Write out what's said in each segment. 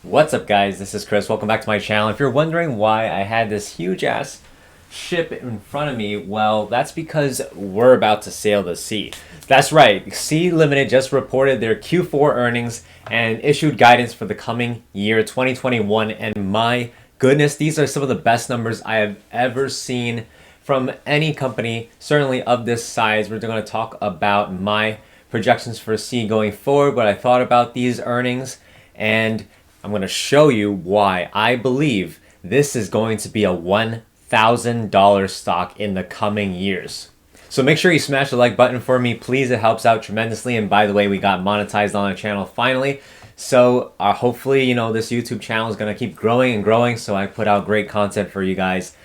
What's up, guys? This is Chris. Welcome back to my channel. If you're wondering why I had this huge ass ship in front of me, well, that's because we're about to sail the sea. That's right. Sea Limited just reported their Q4 earnings and issued guidance for the coming year 2021, and my goodness, these are some of the best numbers I have ever seen from any company, certainly of this size. We're going to talk about my projections for Sea going forward, what I thought about these earnings, and I'm going to show you why I believe this is going to be a $1,000 stock in the coming years. So make sure you smash the like button for me, please. It helps out tremendously. And by the way, we got monetized on our channel finally. So hopefully, this YouTube channel is going to keep growing and growing, so I put out great content for you guys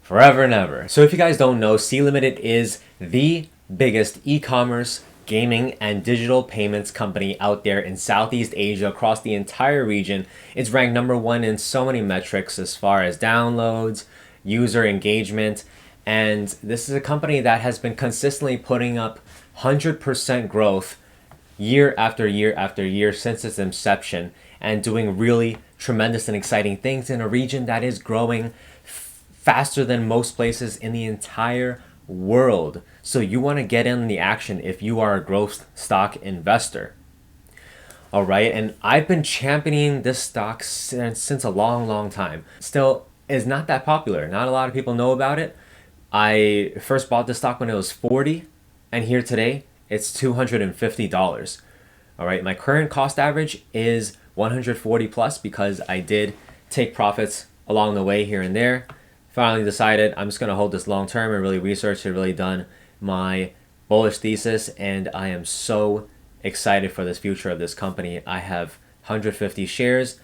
forever and ever. So if you guys don't know, Sea Limited is the biggest e-commerce, gaming, and digital payments company out there in Southeast Asia across the entire region. It's ranked number one in so many metrics as far as downloads, user engagement, and this is a company that has been consistently putting up 100% growth year after year after year since its inception, and doing really tremendous and exciting things in a region that is growing faster than most places in the entire world. So you want to get in the action if you are a growth stock investor. All right, and I've been championing this stock since a long time. Still is not that popular. Not a lot of people know about it. I first bought this stock when it was 40, and here today it's $250. All right, my current cost average is 140 plus because I did take profits along the way here and there. Finally decided I'm just going to hold this long term and really research it, really done my bullish thesis, and I am so excited for this future of this company. I have 150 shares,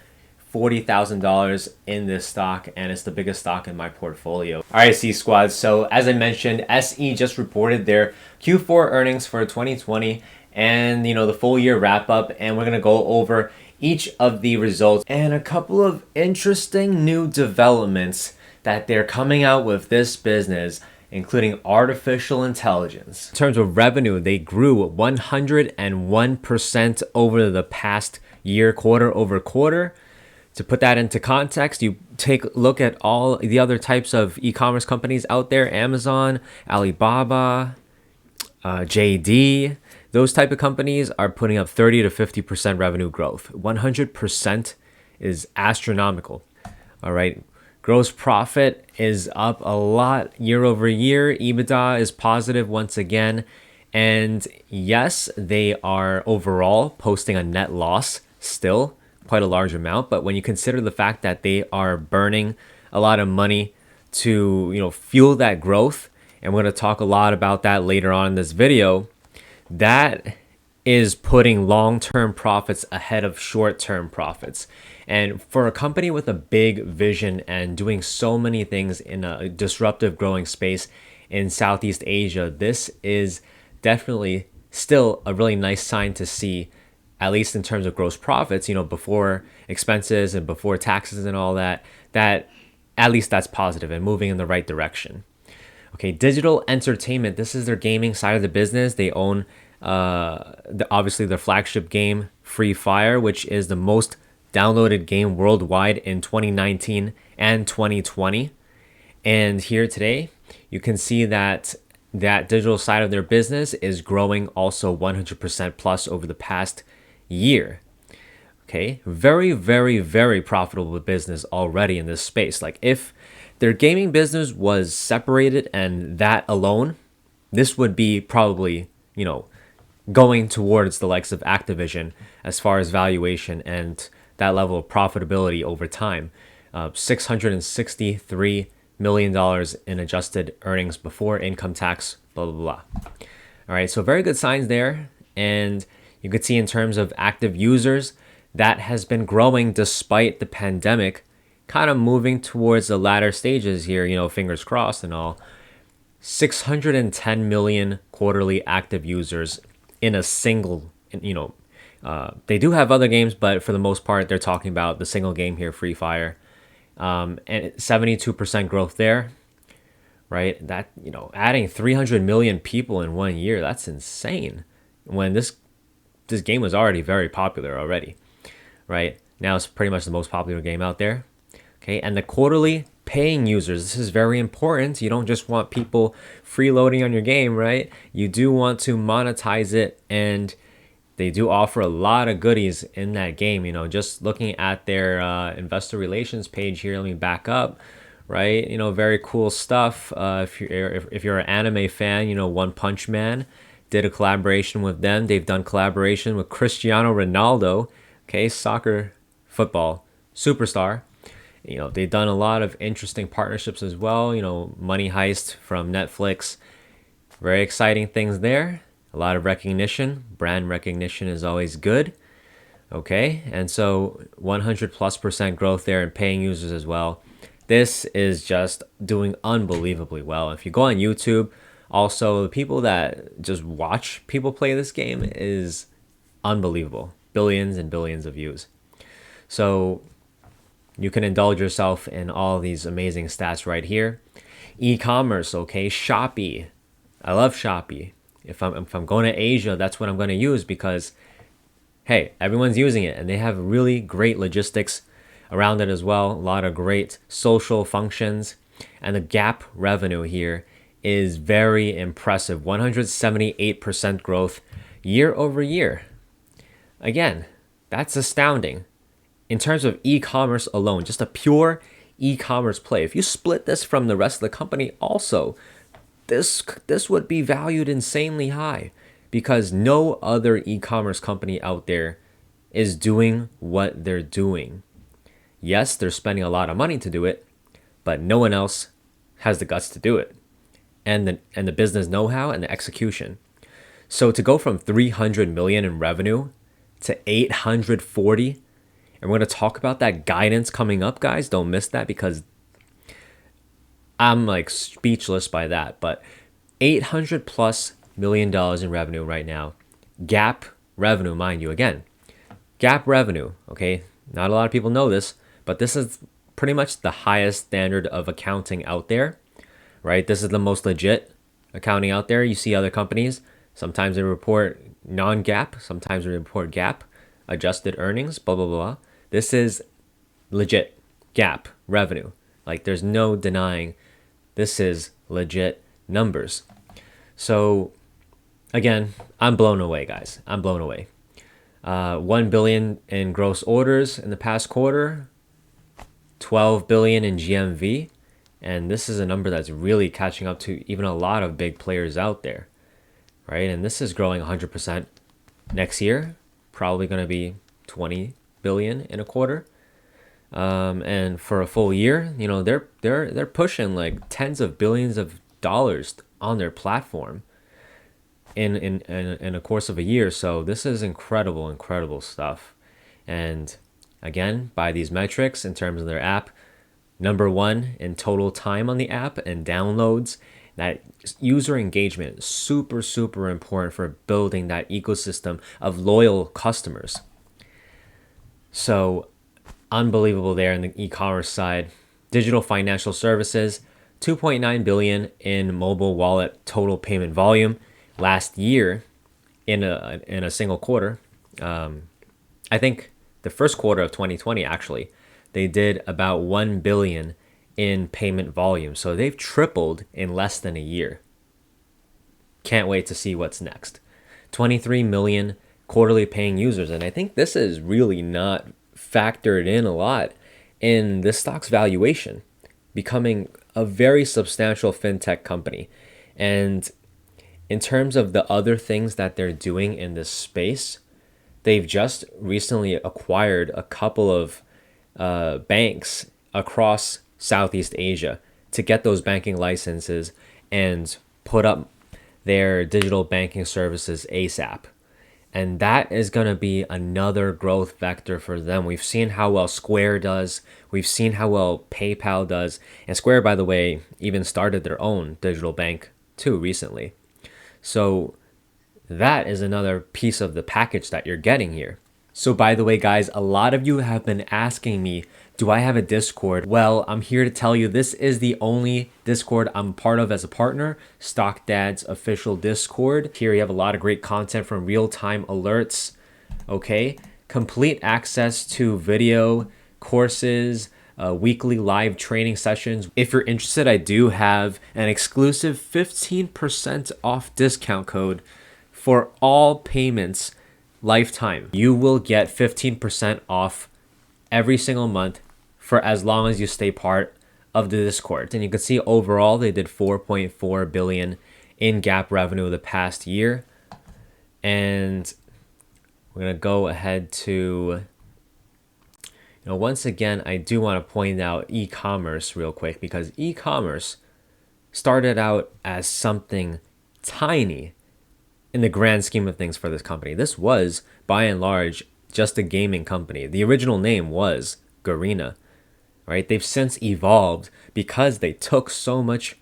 $40,000 in this stock, and it's the biggest stock in my portfolio. All right, C Squad. So as I mentioned, SE just reported their Q4 earnings for 2020 and the full year wrap up, and we're going to go over each of the results and a couple of interesting new developments that they're coming out with this business, including artificial intelligence. In terms of revenue, they grew 101% over the past year, quarter over quarter. To put that into context, you take a look at all the other types of e-commerce companies out there, Amazon, Alibaba, JD, those type of companies are putting up 30 to 50% revenue growth. 100% is astronomical. All right. Gross profit is up a lot year over year. EBITDA is positive once again. And yes, they are overall posting a net loss still, quite a large amount. But when you consider the fact that they are burning a lot of money to, fuel that growth, and we're going to talk a lot about that later on in this video, that is putting long-term profits ahead of short-term profits. And for a company with a big vision and doing so many things in a disruptive growing space in Southeast Asia, this is definitely still a really nice sign to see, at least in terms of gross profits, before expenses and before taxes and all that, at least that's positive and moving in the right direction. Okay, digital entertainment. This is their gaming side of the business. They own obviously their flagship game, Free Fire, which is the most downloaded game worldwide in 2019 and 2020. And here today, you can see that digital side of their business is growing also 100% plus over the past year. Okay, very, very, very profitable business already in this space. Like if their gaming business was separated and that alone, this would be probably, going towards the likes of Activision as far as valuation and that level of profitability over time. $663 million in adjusted earnings before income tax, blah, blah, blah. All right, so very good signs there. And you could see in terms of active users, that has been growing despite the pandemic, kind of moving towards the latter stages here, fingers crossed and all. 610 million quarterly active users in a single, they do have other games, but for the most part, they're talking about the single game here, Free Fire. And 72% growth there, right? That, adding 300 million people in 1 year, that's insane. When this game was already very popular already, right? Now it's pretty much the most popular game out there. Okay, and the quarterly paying users. This is very important. You don't just want people freeloading on your game, right? You do want to monetize it, and they do offer a lot of goodies in that game. You know, just looking at their investor relations page here, let me back up, right? You know, very cool stuff. If you're an anime fan, you know, One Punch Man did a collaboration with them. They've done collaboration with Cristiano Ronaldo, okay, soccer, football superstar. You know, they've done a lot of interesting partnerships as well. You know, Money Heist from Netflix. Very exciting things there. A lot of recognition. Brand recognition is always good. Okay, and so 100+% growth there in paying users as well. This is just doing unbelievably well. If you go on YouTube, also the people that just watch people play this game is unbelievable. Billions and billions of views. So you can indulge yourself in all these amazing stats right here. E-commerce, okay, Shopee. I love Shopee. If I'm going to Asia, that's what I'm going to use because, hey, everyone's using it and they have really great logistics around it as well. A lot of great social functions, and the gap revenue here is very impressive. 178% growth year over year. Again, that's astounding. In terms of e-commerce alone, just a pure e-commerce play. If you split this from the rest of the company also, this would be valued insanely high because no other e-commerce company out there is doing what they're doing. Yes, they're spending a lot of money to do it, but no one else has the guts to do it. And the business know-how and the execution. So to go from 300 million in revenue to 840, and we're going to talk about that guidance coming up, guys. Don't miss that because I'm like speechless by that. But $800+ million in revenue right now. GAAP revenue, mind you, again. GAAP revenue, okay? Not a lot of people know this, but this is pretty much the highest standard of accounting out there, right? This is the most legit accounting out there. You see other companies, sometimes they report non-GAAP, sometimes they report GAAP, adjusted earnings, blah, blah, blah. This is legit GAAP revenue. Like there's no denying this is legit numbers. So again, I'm blown away, guys. I'm blown away. 1 billion in gross orders in the past quarter, 12 billion in GMV. And this is a number that's really catching up to even a lot of big players out there, right? And this is growing 100% next year, probably going to be 20 billion in a quarter. And for a full year, you know, they're pushing like tens of billions of dollars on their platform in a course of a year. So this is incredible stuff. And again, by these metrics in terms of their app, #1 in total time on the app and downloads. That user engagement is super important for building that ecosystem of loyal customers. So unbelievable there in the e-commerce side. Digital financial services, 2.9 billion in mobile wallet total payment volume last year in a single quarter. I think the first quarter of 2020 actually, they did about 1 billion in payment volume. So they've tripled in less than a year. Can't wait to see what's next. 23 million quarterly paying users. And I think this is really not factored in a lot in this stock's valuation, becoming a very substantial fintech company. And in terms of the other things that they're doing in this space, they've just recently acquired a couple of banks across Southeast Asia to get those banking licenses and put up their digital banking services ASAP. And that is going to be another growth vector for them. We've seen how well Square does. We've seen how well PayPal does. And Square, by the way, even started their own digital bank too recently. So that is another piece of the package that you're getting here. So by the way, guys, a lot of you have been asking me, do I have a Discord? Well, I'm here to tell you this is the only Discord I'm part of as a partner, Stock Dad's official Discord. Here you have a lot of great content from real-time alerts, okay? complete access to video courses, weekly live training sessions. If you're interested, I do have an exclusive 15% off discount code for all payments lifetime. You will get 15% off every single month for as long as you stay part of the Discord. And you can see overall they did 4.4 billion in GAAP revenue the past year. And we're going to go ahead to, once again, I do want to point out e-commerce real quick, because e-commerce started out as something tiny in the grand scheme of things for this company. This was, by and large, just a gaming company. The original name was Garena, right? They've since evolved because they took so much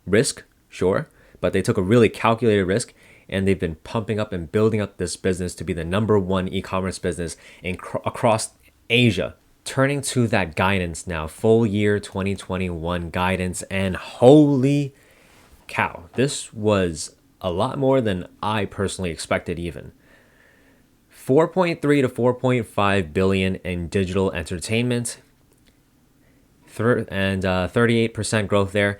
risk, sure, but they took a really calculated risk, and they've been pumping up and building up this business to be the #1 e-commerce business across Asia. Turning to that guidance now, full year 2021 guidance, and holy cow, this was a lot more than I personally expected even. 4.3 to 4.5 billion in digital entertainment, and 38% growth there.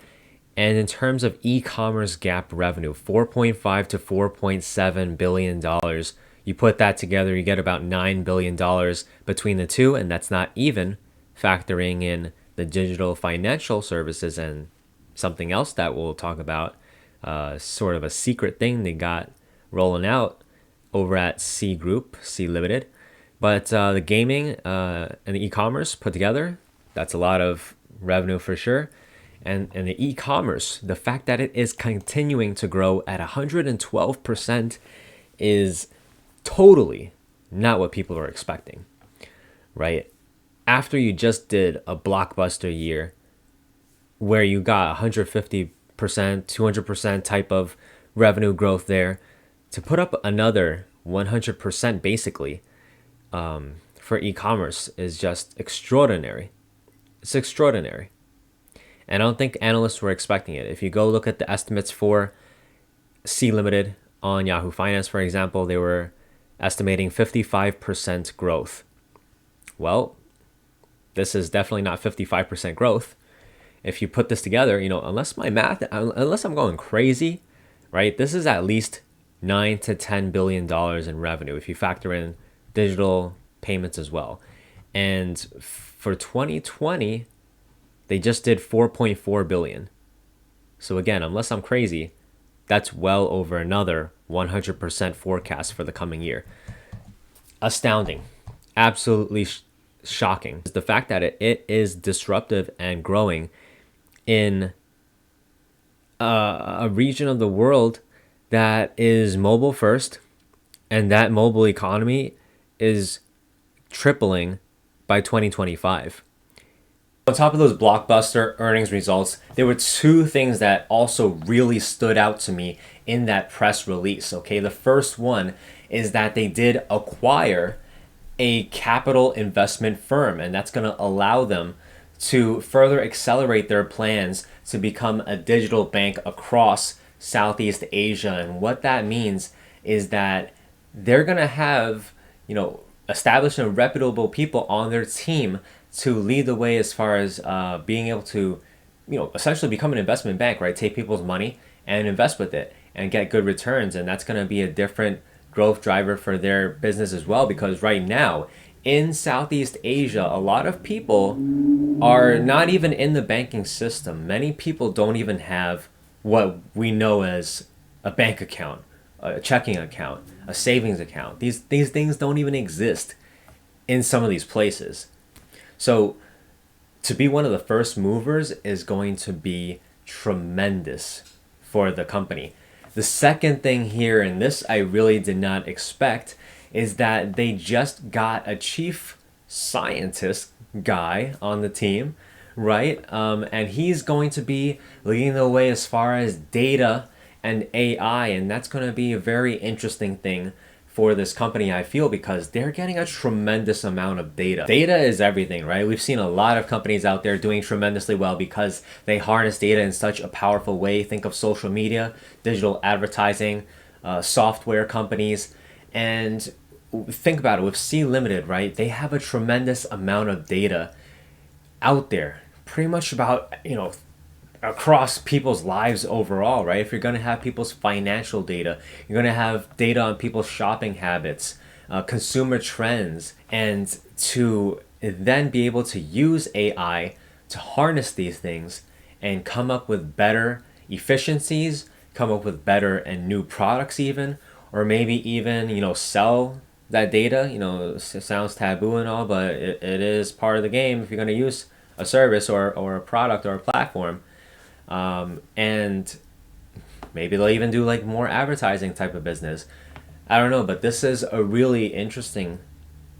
And in terms of e-commerce GAAP revenue, 4.5 to 4.7 billion dollars. You put that together, you get about $9 billion between the two, and that's not even factoring in the digital financial services and something else that we'll talk about, sort of a secret thing they got rolling out over at C Group, C Limited. But the gaming and the e-commerce put together, that's a lot of revenue for sure. And the e-commerce, the fact that it is continuing to grow at 112% is totally not what people are expecting, right? After you just did a blockbuster year where you got 150%, 200% type of revenue growth there, to put up another 100% basically for e-commerce is just extraordinary. It's extraordinary. And I don't think analysts were expecting it. If you go look at the estimates for C Limited on Yahoo Finance, for example, they were estimating 55% growth. Well, this is definitely not 55% growth. If you put this together, unless I'm going crazy, right? This is at least $9 to $10 billion in revenue if you factor in digital payments as well. And for 2020, they just did 4.4 billion. So again, unless I'm crazy, that's well over another 100% forecast for the coming year. Astounding. Absolutely shocking. The fact that it is disruptive and growing in a region of the world that is mobile first, and that mobile economy is tripling by 2025. On top of those blockbuster earnings results, there were two things that also really stood out to me in that press release. Okay, the first one is that they did acquire a capital investment firm, and that's going to allow them to further accelerate their plans to become a digital bank across Southeast Asia. And what that means is that they're going to have, established and reputable people on their team to lead the way as far as being able to, essentially become an investment bank, right? Take people's money and invest with it and get good returns. And that's going to be a different growth driver for their business as well, because right now in Southeast Asia, a lot of people are not even in the banking system. Many people don't even have what we know as a bank account, a checking account, a savings account. These things don't even exist in some of these places. So to be one of the first movers is going to be tremendous for the company. The second thing here, and this I really did not expect, is that they just got a chief scientist guy on the team, right? And he's going to be leading the way as far as data and AI, and that's going to be a very interesting thing for this company, I feel, because they're getting a tremendous amount of data. Data is everything, right? We've seen a lot of companies out there doing tremendously well because they harness data in such a powerful way. Think of social media, digital advertising, software companies, and think about it with C Limited, right? They have a tremendous amount of data out there, pretty much about, across people's lives overall, right? If you're going to have people's financial data, you're going to have data on people's shopping habits, consumer trends, and to then be able to use AI to harness these things and come up with better efficiencies, come up with better and new products even, or maybe even, sell that data. It sounds taboo and all, but it is part of the game if you're going to use a service or a product or a platform. And maybe they'll even do like more advertising type of business. I don't know, but this is a really interesting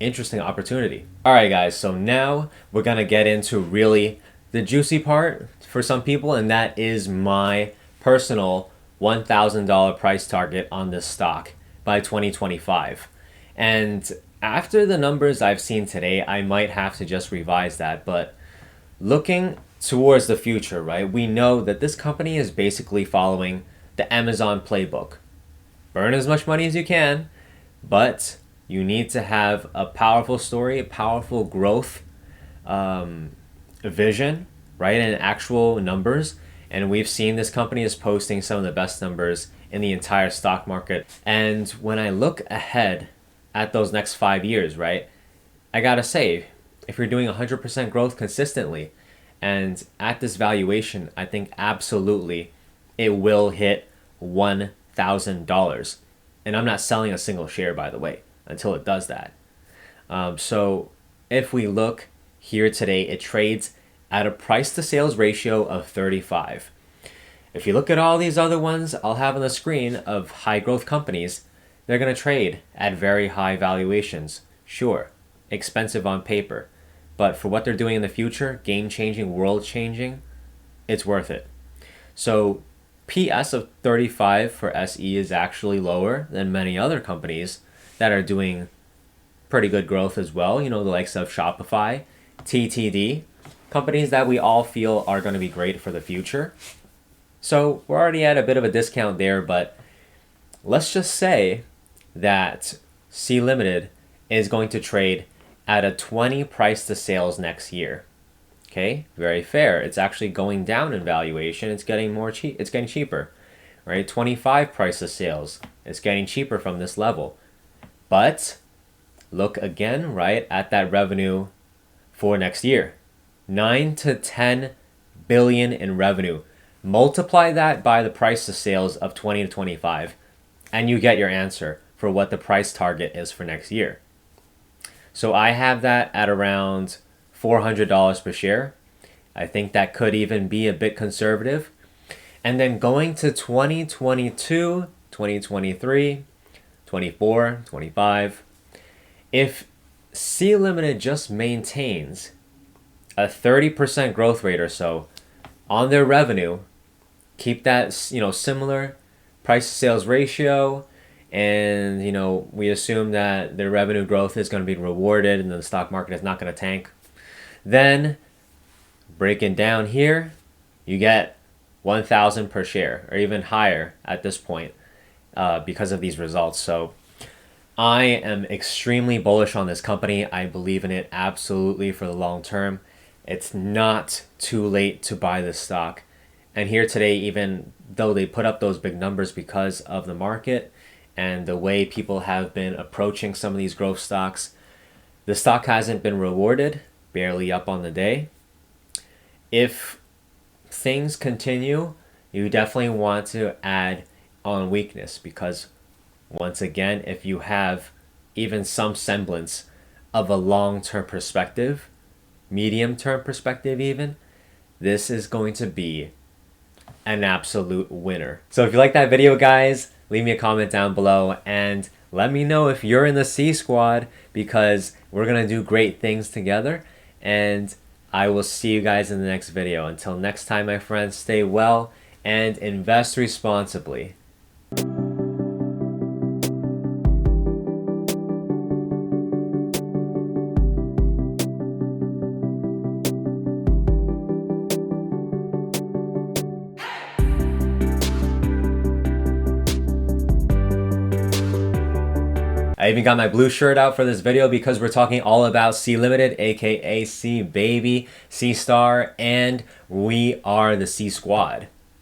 opportunity. All right, guys. So now we're gonna get into really the juicy part for some people, and that is my personal $1,000 price target on this stock by 2025. And after the numbers I've seen today, I might have to just revise that. But looking towards the future, right? We know that this company is basically following the Amazon playbook. Burn as much money as you can, but you need to have a powerful story, a powerful growth vision, right? And actual numbers. And we've seen this company is posting some of the best numbers in the entire stock market. And when I look ahead at those next 5 years, right? I gotta say, if you're doing 100% growth consistently, and at this valuation, I think absolutely it will hit $1,000. And I'm not selling a single share, by the way, until it does that. So if we look here today, it trades at a price to sales ratio of 35. If you look at all these other ones I'll have on the screen of high growth companies, they're going to trade at very high valuations. Sure, expensive on paper. But for what they're doing in the future, game-changing, world-changing, it's worth it. So PS of 35 for SE is actually lower than many other companies that are doing pretty good growth as well. The likes of Shopify, TTD, companies that we all feel are going to be great for the future. So we're already at a bit of a discount there, but let's just say that C Limited is going to trade at a 20 price to sales next year. Okay, very fair. It's actually going down in valuation. It's getting more cheap. It's getting cheaper, right? 25 price to sales. It's getting cheaper from this level. But look again, right, at that revenue for next year. 9 to 10 billion in revenue. Multiply that by the price to sales of 20 to 25, and you get your answer for what the price target is for next year. So I have that at around $400 per share. I think that could even be a bit conservative. And then going to 2022, 2023, 24, 25, if C Limited just maintains a 30% growth rate or so on their revenue, keep that, similar price to sales ratio, and we assume that their revenue growth is going to be rewarded and the stock market is not going to tank, then breaking down here, you get 1,000 per share or even higher at this point because of these results. So I am extremely bullish on this company. I believe in it absolutely for the long term. It's not too late to buy this stock. And here today, even though they put up those big numbers because of the market and the way people have been approaching some of these growth stocks, the stock hasn't been rewarded, barely up on the day. If things continue, you definitely want to add on weakness, because once again, if you have even some semblance of a long-term perspective, medium-term perspective even, this is going to be an absolute winner. So if you like that video, guys, leave me a comment down below and let me know if you're in the C squad, because we're going to do great things together. And I will see you guys in the next video. Until next time, my friends, stay well and invest responsibly. I even got my blue shirt out for this video because we're talking all about C Limited, aka C Baby, C Star, and we are the C Squad.